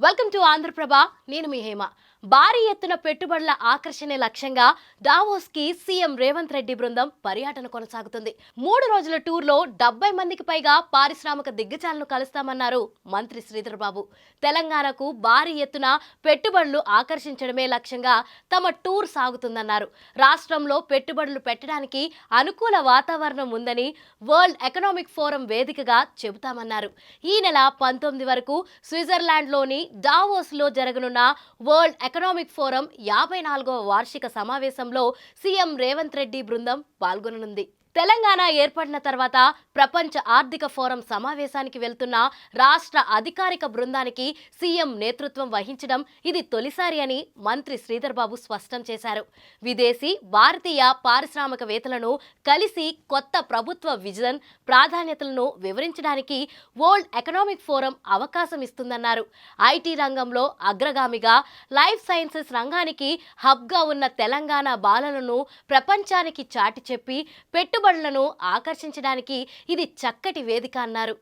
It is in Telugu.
Welcome to Andhraprabha. నేను మీ హేమ. భారీ ఎత్తున పెట్టుబడుల ఆకర్షణే లక్ష్యంగా డావోస్ కి సీఎం రేవంత్ రెడ్డి బృందం పర్యటన కొనసాగుతుంది. 3 రోజుల టూర్లో 70 మందికి పైగా పారిశ్రామిక దిగ్గజాలను కలుస్తామన్నారు మంత్రి శ్రీధర్ బాబు. తెలంగాణకు భారీ ఎత్తున పెట్టుబడులు ఆకర్షించడమే లక్ష్యంగా తమ టూర్ సాగుతుందన్నారు. రాష్ట్రంలో పెట్టుబడులు పెట్టడానికి అనుకూల వాతావరణం ఉందని వరల్డ్ ఎకనామిక్ ఫోరం వేదికగా చెబుతామన్నారు. ఈ నెల 19 వరకు స్విట్జర్లాండ్లోని డావోస్లో జరగనున్న వరల్డ్ ఎకనామిక్ ఫోరం 54వ వార్షిక సమావేశంలో సీఎం రేవంత్ రెడ్డి బృందం పాల్గొననుంది. తెలంగాణ ఏర్పడిన తర్వాత ప్రపంచ ఆర్థిక ఫోరం సమావేశానికి వెళ్తున్న రాష్ట్ర అధికారిక బృందానికి సీఎం నేతృత్వం వహించడం ఇది తొలిసారి అని మంత్రి శ్రీధర్ బాబు స్పష్టం చేశారు. విదేశీ భారతీయ పారిశ్రామికవేత్తలను కలిసి కొత్త ప్రభుత్వ విజన్ ప్రాధాన్యతలను వివరించడానికి వరల్డ్ ఎకనామిక్ ఫోరం అవకాశం ఇస్తుందన్నారు. ఐటీ రంగంలో అగ్రగామిగా, లైఫ్ సైన్సెస్ రంగానికి హబ్గా ఉన్న తెలంగాణ బాలలను ప్రపంచానికి చాటి చెప్పి పెట్టుబడులను ఆకర్షించడానికి ఇది చక్కటి వేదిక అన్నారు.